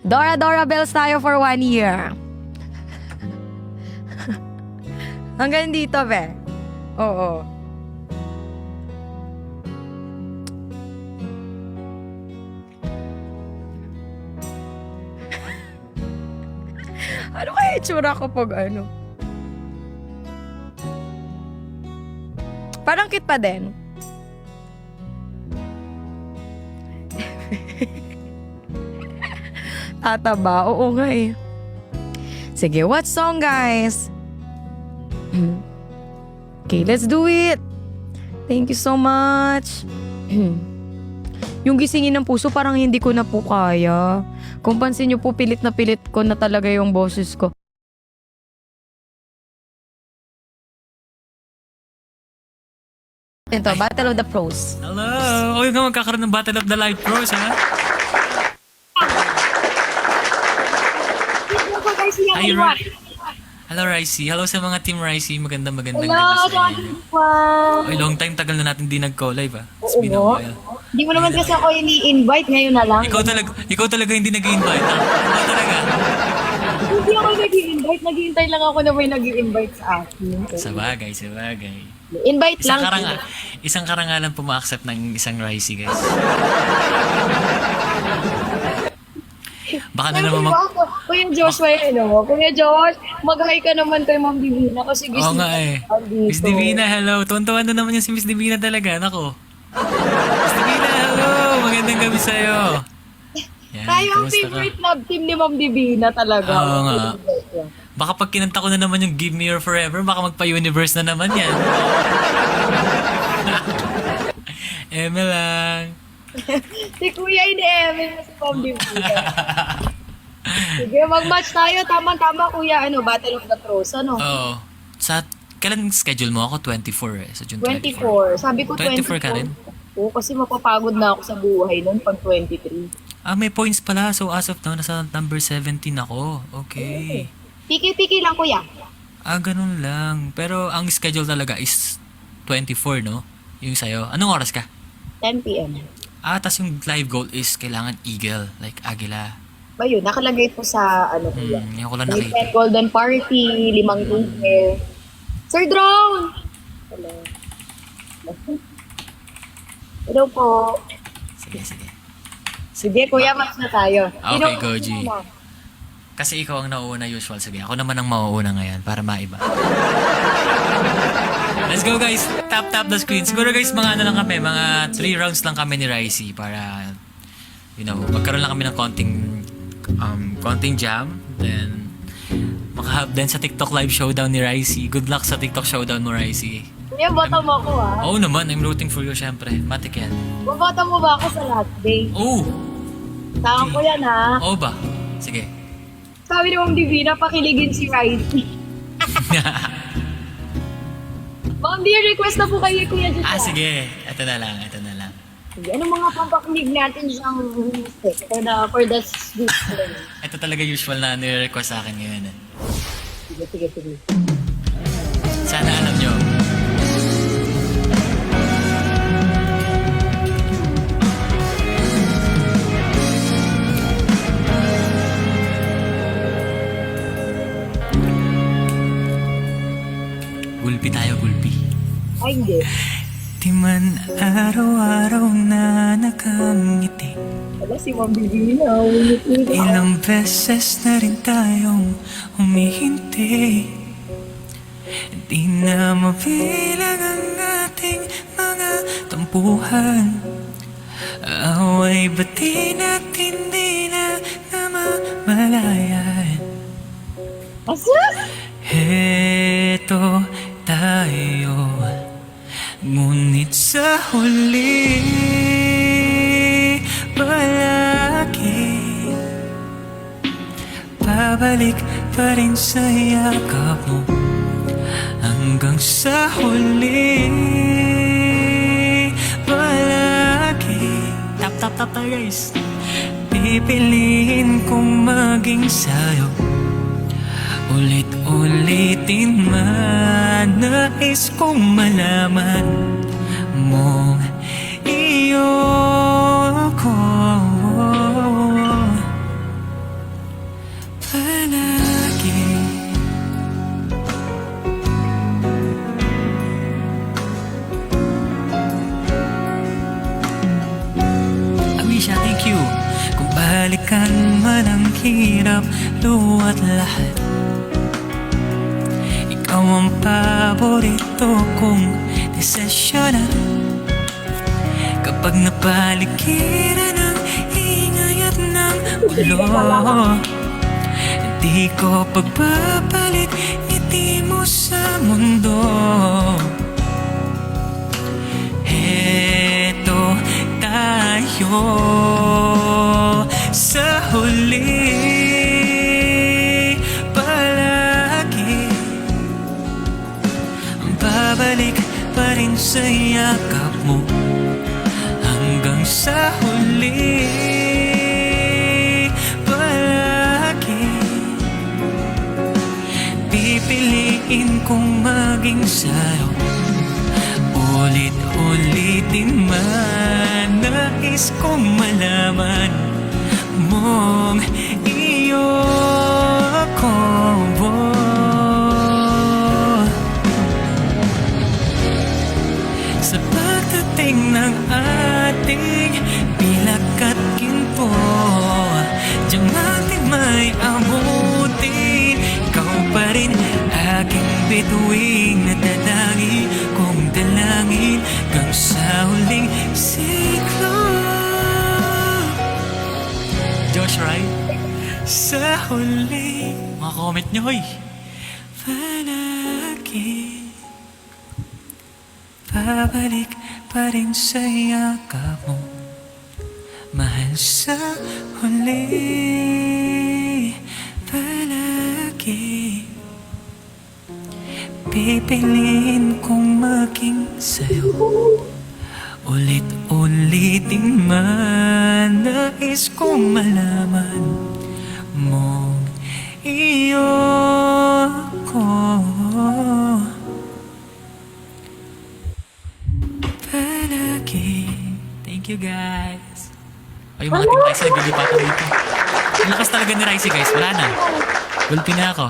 Dora Bells tayo for 1 year. Hanggang dito, be. Oo. Ano kaya itsura ko pag ano? Parang cute pa din. Tataba? Oo nga eh. Sige, what song guys? Okay, let's do it. Thank you so much. Yung gisingin ng puso parang hindi ko na po kaya. Kung pansin niyo po, pilit na pilit ko na talaga yung boses ko. Ito, Battle of the Pros. Hello! O yung nga magkakaroon ng Battle of the Live Pros, ha? Hi, hello, Ricey. Hello sa mga Team Ricey. Magandang gabi sa inyo. Ay, long time, tagal na natin di nag-co-live, ha? It's been a while. Hindi mo naman kasi ako ini-invite ngayon na lang. Ikaw talaga hindi nag-invite, ha? Ikaw talaga. Hindi ako nag-i-invite. Naghihintay lang ako na may nag-i-invite sa akin. Sabagay. Invite lang. Isang karangalan po ma-accept ng isang Ricey, guys. Baka na naman Kuya Joshua, Kuya Josh, mag-hi ka naman kay Ma'am Divina kasi gusto Oo nga eh. Miss Divina, hello. Tuwan-tuwan na naman yung si Miss Divina talaga. Nako. Miss Divina, hello. Magandang gabi sa'yo. Yan, tayo ang kamusta ka? favorite love team ni Ma'am Divina talaga. Oo nga. Baka pag kinanta ko na naman yung Give Me Your Forever, baka magpa-universe na naman yan. Eme lang. Si Kuya ini-eme na si Ma'am Divina. Sige, mag-match tayo. Tama-tama, Kuya. Battle of the Pros, ano? Oo. Kailan schedule mo ako? 24 eh. Sa June 24. Sabi ko 24 ka rin? Oo, kasi mapapagod na ako sa buhay noon pag 23. May points pala. So as of now, nasa number 17 ako. Okay. Tiki-tiki lang, Kuya. Ganun lang. Pero ang schedule talaga is 24, no? Yung sa'yo. Anong oras ka? 10 p.m. Tas yung live goal is kailangan eagle, like agila. Ba yun, nakalagay po sa Kuya. Yung ko lang May nakita. golden party, 5 gugel. Sir Drone! Hello. Hello po. Sige. Sige, Kuya, match na tayo. Okay, Goji. Kasi ikaw ang nauuna usual. Sige, ako naman ang mauuna ngayon para maiba. Let's go guys. Tap the screen. Siguro guys, mga ano lang kami, mga 3 rounds lang kami ni Ricey para, magkaroon lang kami ng konting jam. Then, makahab din sa TikTok live showdown ni Ricey. Good luck sa TikTok showdown mo, Ricey. Kuya, bota mo ako Oo naman, I'm rooting for you syempre. Matik yan. Bota mo ba ako sa last day? Oh! Saan ko yan Oo ba? Sige. Sabi ni Ma'am Divina, pakiligin si Riley. Ma'am Divina, request na po kayo, Kuya Joshua. Sige. Ito na lang. Sige, ano mga pampakilig natin siyang music for the sweet play? Ito talaga usual na nire-request sa akin ngayon. Sige. Sana alam nyo. Gulpi tayo. Ay, hindi. Di man araw-araw na nakangiti. Wala si Ma'am Divina. Ilang beses na rin tayong humihinti. Di na mabilang ang ating mga tampuhan. Away ba't di natin di na namamalayan? Asus! Heto tayo, ngunit sa huli palagi pabalik pa rin sa yakap mo hanggang sa huli palagi. Tap tayo guys. Pipiliin kong maging sa'yo ulit-ulitin man. Nais kong malaman mong iyo ko. balikan man ang hirap, luwa't lahat. Ikaw ang paborito kong desisyonan. Kapag napaligiran ng ingay at ng ulo, di ko pagpapalit ngiti mo sa mundo. Heto tayo sa huli, palagi babalik pa rin sa yakap mo hanggang sa huli, palagi pipiliin kong maging sa'yo. Ulit-ulitin man, nais kong malaman mong iyo ako. Sa pagdating ng ating pilak at ginto, diamante may abutin. Ikaw pa rin aking bituin, nadadagi kong dalangin hanggang sa huling siklo. Josh, right? Sa huli, mga comment nyo, hoy. Palagi babalik pa rin sa yakap mo, mahal, sa huli, palagi pipiliin kong maging sa'yo. Ulit-ulitin man, nais kong malaman mong iyo ko. Palagi. Thank you, guys. Ay, yung mga Team Ricey naglilipatan dito. Ang lakas talaga ni Ricey, guys. Wala na. Gulpi na ako.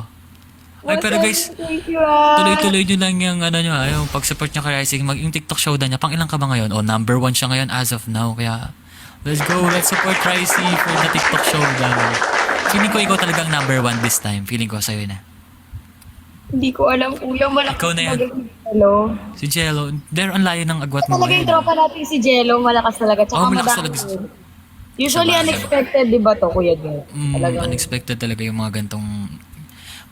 Ay, pero guys, Thank you, tuloy-tuloy nyo lang yung ano nyo, yung pag-support nyo kay Ricey. Yung TikTok showdown niya, pang ilang ka ba ngayon? O, number 1 siya ngayon as of now. Kaya, let's go. Let's support Ricey for the TikTok showdown. Feeling ko ikaw talagang number 1 this time. Feeling ko sa'yo na. Hindi ko alam, kuya. Malakas Ikaw na yan. talaga si Jello. Si Jello, they're on layo ng agwat mo Talaga yung ngayon. tropa natin si Jello, malakas talaga. Tsaka malakas madami talaga. din. Usually Sabagay. unexpected, di ba to, Kuya Jello? Talagang Unexpected talaga yung mga gantong...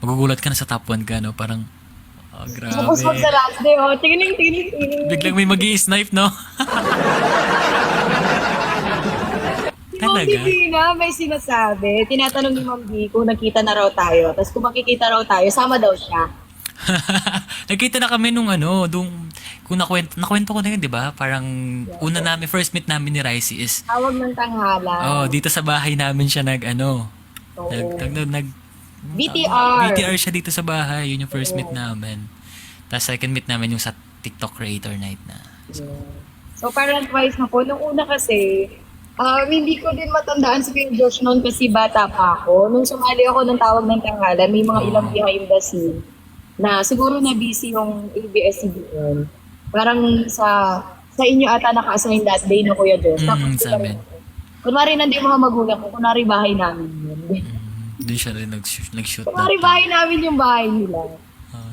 Magugulat ka na sa top 1 ka, no? Parang, oh, grabe. tapos pag sa last day, oh, tingin. Biglang may mag-i-snipe, no? Si Ma'am Talaga? Divina may sinasabi. Tinatanong ni Ma'am D kung nakita na raw tayo. Tapos kung makikita raw tayo, sama daw siya. Nagkita na kami nung kung nakwento ko na yun, di ba? Parang una namin, first meet namin ni Ricey is, Tawag ng tanghala. dito sa bahay namin siya Oo. BTR. BTR siya dito sa bahay. Yun yung first meet namin. Tapos second meet namin yung sa TikTok Creator Night na. So parang twice na po. Nung una kasi, hindi ko din matandaan si Kuya Josh noon kasi bata pa ako. Nung sumali ako ng tawag ng tanghala, may mga ilang behind the scene na siguro na busy yung ABS-CBN. Parang sa inyo ata naka-assign that day no Kuya Josh. Sa amin. Kunwari nandito mga magulang ko, kunwari bahay namin yun. Doon siya rin nag-shoot. Kunwari bahay namin yung bahay nila.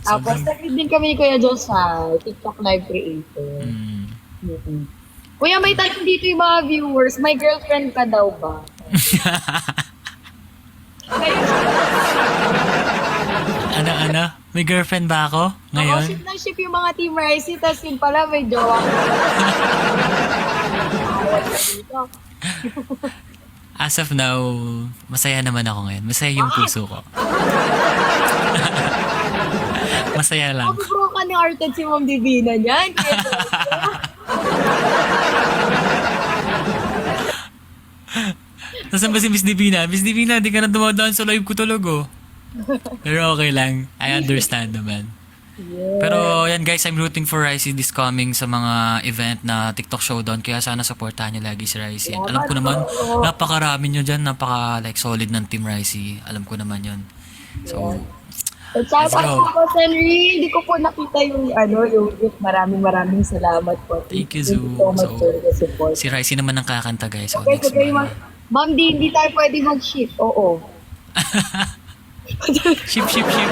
Tapos nag din kami ni Kuya Josh sa TikTok live creator. Kuya, may tanong dito yung mga viewers, may girlfriend ka daw ba? Ano? May girlfriend ba ako ngayon? Ship na ship yung mga Team Ricey, tapos yun pala may jowa. As of now, masaya naman ako ngayon. Masaya yung puso ko. Masaya lang. Bro ka ni Arted si Ma'am Divina niyan. Nasaan ba si Miss Divina? Miss Divina, di ka na dumadaan sa live ko tulog, oh. Pero okay lang. I understand naman. Pero yan guys, I'm rooting for Ricey this coming sa mga event na TikTok showdown. Kaya sana supportahan niyo lagi si Ricey. Alam ko naman, napakarami niyo dyan. Napaka solid ng Team Ricey. Alam ko naman yun. So, Shout out po, Henry. Hindi ko po nakita yung gift. Maraming salamat po. Thank you, Zoo. so much So, for the support. si Ricey naman ang kakanta guys. So, Okay, next okay, month. Ma'am D, hindi tayo pwede mag-shift. Oo. Ship, ship, ship.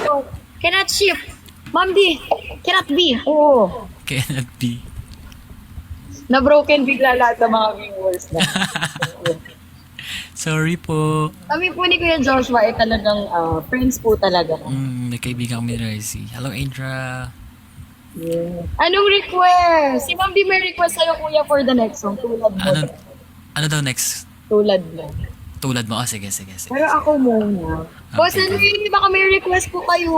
So, cannot shift. Ma'am D, cannot be. Oo. Cannot be. Na-broken bigla lahat ng mga viewers na. Sorry po. Kami po ni Kuya Joshua ay talagang friends po talaga. May kaibigan kami ni Ricey. Hello, Andra. Yeah. Anong request? Si Ma'am D may request sa'yo, Kuya, for the next song. Tulad mo. Ano daw next? Tulad mo. Tulad mo? Oh, sige. Pero ako muna. Boss, Okay. ano baka may request po kayo.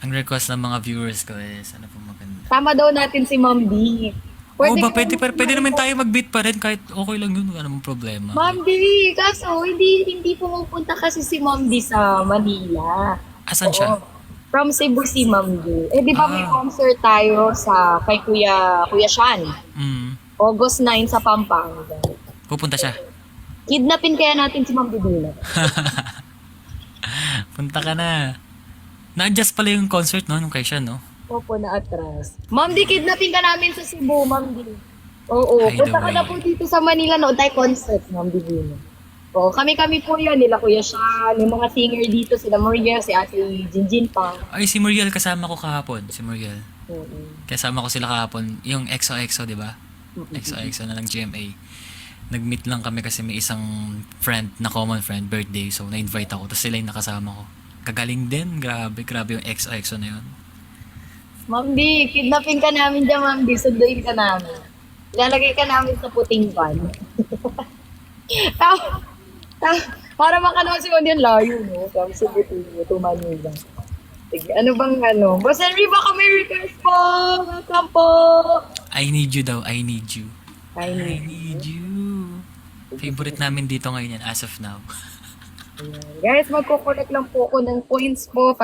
Ang request ng mga viewers ko is, ano po maganda? Tama daw natin si Ma'am D. Pwede naman tayo mag-beat pa rin kahit okay lang yun. Wala namang problema. Ma'am D, kaso hindi pumupunta kasi si Ma'am D sa Manila. Asan siya? From Cebu si Ma'am D. Eh, di ba may Ah. concert tayo sa kay Kuya Sean? August 9 sa Pampanga. Pupunta siya. Kidnapin kaya natin si Ma'am D dito. Punta ka na. Na-adjust pala yung concert, no? Nung kay siya, no? Opo, na atras. Ma'am D, kidnapin ka namin sa Cebu, Ma'am D. Oo, By the punta ka na way. po dito sa Manila, noon tayo concert, Ma'am D. Oo, kami po yun, nila Kuya Sean, yung mga singer dito, sila Maria, si Ate Jinjin pa. Ay, si Muriel kasama ko kahapon. Si Muriel. Oo. Kasama ko sila kahapon. Yung XOXO, di ba? XOXO na lang GMA. Nag-meet lang kami kasi may isang friend, na common friend, birthday. So, na-invite ako. Tapos sila yung nakasama ko. Kagaling din. Grabe yung XOXO na yun. Ma'am D, kidnapin ka namin dyan, Ma'am D, sunduin ka namin. Lalagay ka namin sa puting van. Para makanasin mo din layo, no? From Cebu to Manila. Sige, ano bang ano? Boss Henry, baka may request po! Welcome po! I need you daw. I need you. I I need you. Favorite namin dito ngayon yan as of now. Guys, magkukulit lang po ako ng points po